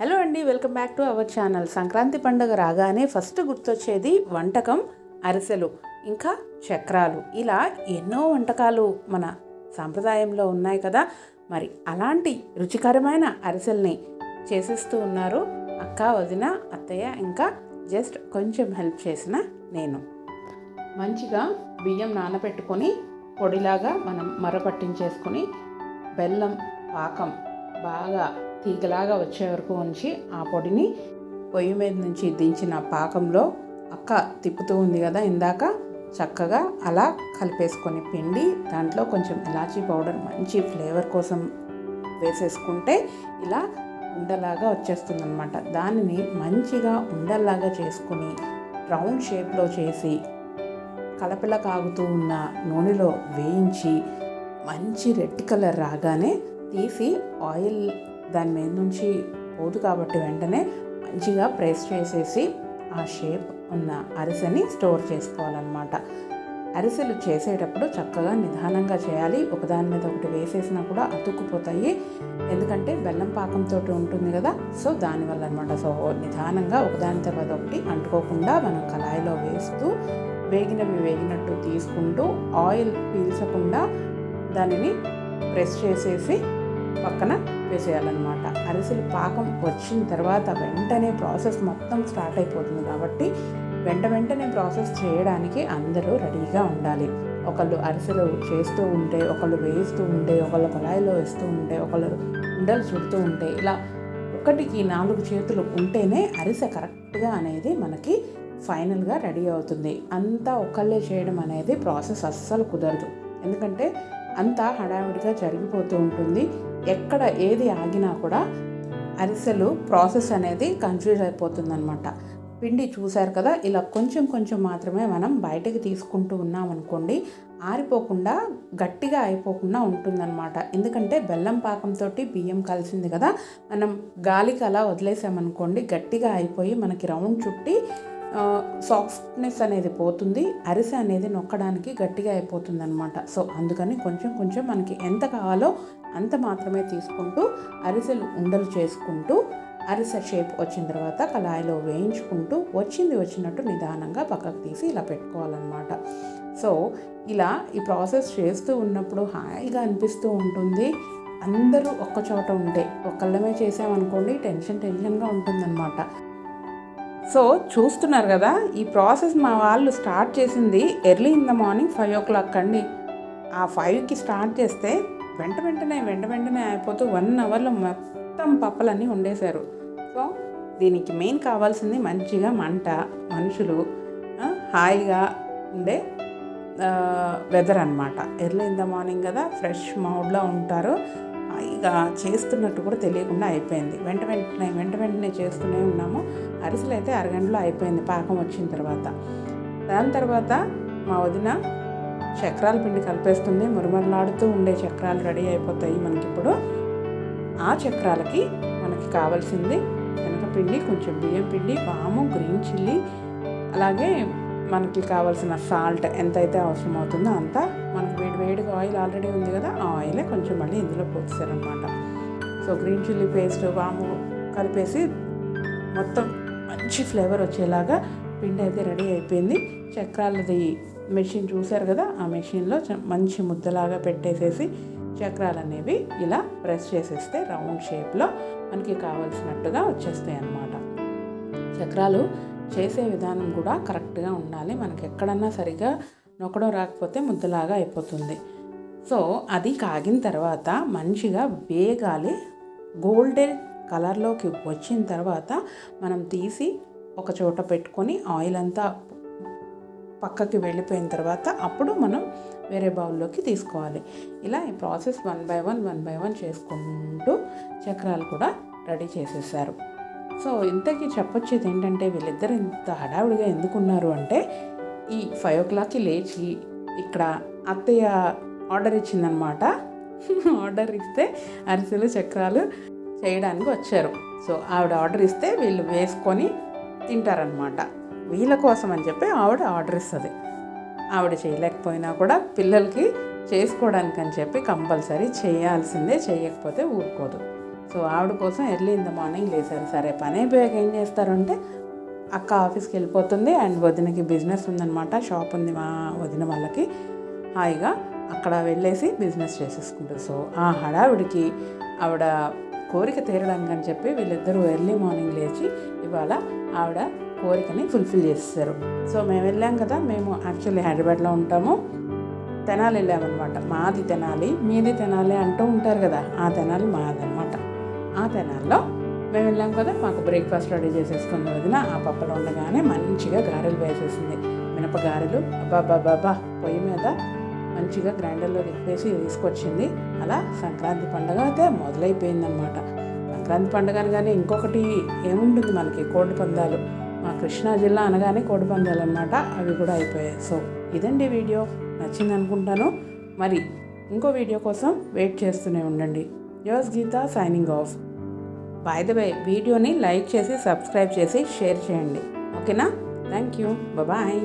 Hello అండి, welcome back to our channel. Sankranti పండుగ రాగానే ఫస్ట్ గుర్తొచ్చేది వంటకం అరిసెలు, ఇంకా చక్రాలు. ఇలా ఎన్నో వంటకాలు మన సాంప్రదాయంలో ఉన్నాయి కదా. మరి అలాంటి రుచికరమైన అరిసెల్ని చేసేస్తూ ఉన్నారు అక్క, వదిన, అత్తయ్య, ఇంకా జస్ట్ కొంచెం హెల్ప్ చేసిన నేను. మంచిగా బియ్యం నానబెట్టుకొని పొడిలాగా మనం మరపట్టించేసుకొని బెల్లం పాకం బాగా తీగలాగా వచ్చే వరకు ఉంచి ఆ పొడిని పొయ్యి మీద నుంచి దించిన పాకంలో అక్క తిప్పుతూ ఉంది కదా ఇందాక, చక్కగా అలా కలిపేసుకొని పిండి దాంట్లో కొంచెం ఇలాచీ పౌడర్ మంచి ఫ్లేవర్ కోసం వేసేసుకుంటే ఇలా ఉండలాగా వచ్చేస్తుంది అనమాట. దానిని మంచిగా ఉండల్లాగా చేసుకుని రౌండ్ షేప్లో చేసి కలపిల కాగుతూ ఉన్న నూనెలో వేయించి మంచి రెడ్ కలర్ రాగానే తీసి ఆయిల్ దాని మీద నుంచి పోదు కాబట్టి వెంటనే మంచిగా ప్రెస్ చేసేసి ఆ షేప్ ఉన్న అరిసెని స్టోర్ చేసుకోవాలన్నమాట. అరిసెలు చేసేటప్పుడు చక్కగా నిదానంగా చేయాలి. ఒకదాని మీద ఒకటి వేసేసినా కూడా అతుక్కుపోతాయి, ఎందుకంటే బెల్లం పాకంతో ఉంటుంది కదా. సో దానివల్ల అనమాట. సో నిదానంగా ఒకదాని తర్వాత ఒకటి అంటుకోకుండా మనం కళాయిలో వేస్తూ వేగినవి వేగినట్టు తీసుకుంటూ ఆయిల్ పీల్చకుండా దానిని ప్రెస్ చేసేసి పక్కన వేసేయాలన్నమాట. అరిసెలు పాకం వచ్చిన తర్వాత వెంటనే ప్రాసెస్ మొత్తం స్టార్ట్ అయిపోతుంది కాబట్టి వెంటనే ప్రాసెస్ చేయడానికి అందరూ రెడీగా ఉండాలి. ఒకళ్ళు అరిసెలు చేస్తూ ఉంటే, ఒకళ్ళు వేస్తూ ఉంటే, ఒకళ్ళు కళాయిలో వేస్తూ ఉంటే, ఒకళ్ళు ఉండలు చుడుతూ ఉంటే, ఇలా 1-4 చేతులు ఉంటేనే అరిసె కరెక్ట్గా అనేది మనకి ఫైనల్గా రెడీ అవుతుంది. అంతా ఒకళ్ళే చేయడం అనేది ప్రాసెస్ అస్సలు కుదరదు, ఎందుకంటే అంతా హడావిడిగా జరిగిపోతూ ఉంటుంది. ఎక్కడ ఏది ఆగినా కూడా అరిసెలు ప్రాసెస్ అనేది కన్ఫ్యూజ్ అయిపోతుంది అనమాట. పిండి చూశారు కదా, ఇలా కొంచెం మాత్రమే మనం బయటకు తీసుకుంటూ ఉన్నామనుకోండి, ఆరిపోకుండా గట్టిగా అయిపోకుండా ఉంటుందన్నమాట. ఎందుకంటే బెల్లం పాకంతో బియ్యం కలిసింది కదా, మనం గాలికి అలా వదిలేసామనుకోండి గట్టిగా అయిపోయి మనకి రౌండ్ చుట్టి సాఫ్ట్నెస్ అనేది పోతుంది, అరిసె అనేది నొక్కడానికి గట్టిగా అయిపోతుంది అనమాట. సో అందుకని కొంచెం మనకి ఎంత కావాలో అంత మాత్రమే తీసుకుంటూ అరిసెలు ఉండలు చేసుకుంటూ అరిసె షేప్ వచ్చిన తర్వాత కళాయిలో వేయించుకుంటూ వచ్చినట్టు నిదానంగా పక్కకు తీసి ఇలా పెట్టుకోవాలన్నమాట. సో ఇలా ఈ ప్రాసెస్ చేస్తూ ఉన్నప్పుడు హాయిగా అనిపిస్తూ ఉంటుంది. అందరూ ఒక్క చోట ఉంటే, ఒక్కళ్ళమే చేసామనుకోండి టెన్షన్గా ఉంటుందన్నమాట. సో చూస్తున్నారు కదా, ఈ ప్రాసెస్ మా వాళ్ళు స్టార్ట్ చేసింది early in the morning 5 o'clock అండి. ఆ 5కి స్టార్ట్ చేస్తే వెంటనే అయిపోతూ 1 hourలో మొత్తం పప్పలన్నీ వండేశారు. సో దీనికి మెయిన్ కావాల్సింది మంచిగా మంట, మనుషులు, హాయిగా ఉండే వెదర్ అనమాట. ఎర్లీ ఇన్ ద మార్నింగ్ కదా, ఫ్రెష్ మౌడ్లో ఉంటారు. హాయిగా చేస్తున్నట్టు కూడా తెలియకుండా అయిపోయింది. వెంటనే చేస్తూనే ఉన్నాము. అరిసెలు అయితే అరగంటలో అయిపోయింది పాకం వచ్చిన తర్వాత. దాని తర్వాత మా వదిన చక్రాల పిండి కలిపేస్తుంది. మురమరలాడుతూ ఉండే చక్రాలు రెడీ అయిపోతాయి మనకి ఇప్పుడు. ఆ చక్రాలకి మనకి కావాల్సింది శనగపిండి, కొంచెం బియ్యం పిండి, వాము, గ్రీన్ చిల్లీ, అలాగే మనకి కావాల్సిన సాల్ట్ ఎంతైతే అవసరం అవుతుందో అంత. మనకు వేడిగా ఆయిల్ ఆల్రెడీ ఉంది కదా, ఆ ఆయిలే కొంచెం మళ్ళీ ఇందులో పోసారనమాట. సో గ్రీన్ చిల్లీ పేస్ట్, వాము కలిపేసి మొత్తం మంచి ఫ్లేవర్ వచ్చేలాగా పిండి అయితే రెడీ అయిపోయింది. చక్రాలది మెషిన్ చూసారు కదా, ఆ మెషిన్లో మంచి ముద్దలాగా పెట్టేసేసి చక్రాలు అనేవి ఇలా ప్రెస్ చేసేస్తే రౌండ్ షేప్లో మనకి కావాల్సినట్టుగా వచ్చేస్తాయి అన్నమాట. చక్రాలు చేసే విధానం కూడా కరెక్ట్గా ఉండాలి. మనకి ఎక్కడన్నా సరిగా నొక్కడం రాకపోతే ముద్దలాగా అయిపోతుంది. సో అది కాగిన తర్వాత మంచిగా వేగాలి. గోల్డెన్ కలర్లోకి వచ్చిన తర్వాత మనం తీసి ఒక చోట పెట్టుకొని ఆయిల్ అంతా పక్కకి వెళ్ళిపోయిన తర్వాత అప్పుడు మనం వేరే బౌల్లోకి తీసుకోవాలి. ఇలా ఈ ప్రాసెస్ 1 by 1 చేసుకుంటూ చక్రాలు కూడా రెడీ చేసేసారు. సో ఇంతకీ చెప్పొచ్చేది ఏంటంటే, వీళ్ళిద్దరు ఇంత హడావుడిగా ఎందుకున్నారు అంటే, ఈ 5 o'clockకి లేచి ఇక్కడ అత్తయ్య ఆర్డర్ ఇచ్చిందనమాట. ఆర్డర్ ఇస్తే అరిసెలు చక్రాలు చేయడానికి వచ్చారు. సో ఆవిడ ఆర్డర్ ఇస్తే వీళ్ళు వేసుకొని తింటారనమాట. వీళ్ళ కోసం అని చెప్పి ఆవిడ ఆర్డర్ ఇస్తుంది. ఆవిడ చేయలేకపోయినా కూడా పిల్లలకి చేసుకోవడానికి అని చెప్పి కంపల్సరీ చేయాల్సిందే, చేయకపోతే ఊరుకోదు. సో ఆవిడ కోసం ఎర్లీ ఇన్ ద మార్నింగ్ లేసారు. సరే పని అయిపోయాక ఏం చేస్తారంటే అక్క ఆఫీస్కి వెళ్ళిపోతుంది అండ్ వదినకి బిజినెస్ ఉందన్నమాట, షాప్ ఉంది మా వదిన వాళ్ళకి. హాయిగా అక్కడ వెళ్ళేసి బిజినెస్ చేసేసుకుంటారు. సో ఆ హడావిడికి ఆవిడ కోరిక తీరడానికి అని చెప్పి వీళ్ళిద్దరూ ఎర్లీ మార్నింగ్ లేచి ఇవాళ ఆవిడ కోరికని ఫుల్ఫిల్ చేస్తారు. సో మేము వెళ్ళాం కదా, మేము యాక్చువల్లీ హైదరాబాద్లో ఉంటాము, తెనాలి వెళ్ళామన్నమాట. మాది తెనాలి, మీది తెనాలి అంటూ ఉంటారు కదా, ఆ తెనాలి మాది అనమాట. ఆ తెనాల్లో మేము వెళ్ళాం కదా, మాకు బ్రేక్ఫాస్ట్ రెడీ చేసేసుకున్న వదిన ఆ పప్పలో ఉండగానే మంచిగా గారెలు వేసేసింది. మినప గారెలు అబ్బాబ్బాబ్బా పొయ్యి మీద మంచిగా గ్రైండర్లో తిప్పేసి తీసుకొచ్చింది. అలా సంక్రాంతి పండుగ అయితే మొదలైపోయిందనమాట. సంక్రాంతి పండుగ అనగానే ఇంకొకటి ఏముంటుంది మనకి, కోడి పందాలు. మా కృష్ణా జిల్లా అనగానే కోడి పందాలు అనమాట, అవి కూడా అయిపోయాయి. సో ఇదండి వీడియో, నచ్చింది అనుకుంటాను. మరి ఇంకో వీడియో కోసం వెయిట్ చేస్తూనే ఉండండి. యోస్ Geetha signing off. By the way వీడియోని లైక్ చేసి సబ్స్క్రైబ్ చేసి షేర్ చేయండి. ఓకేనా? Thank you. బాయ్.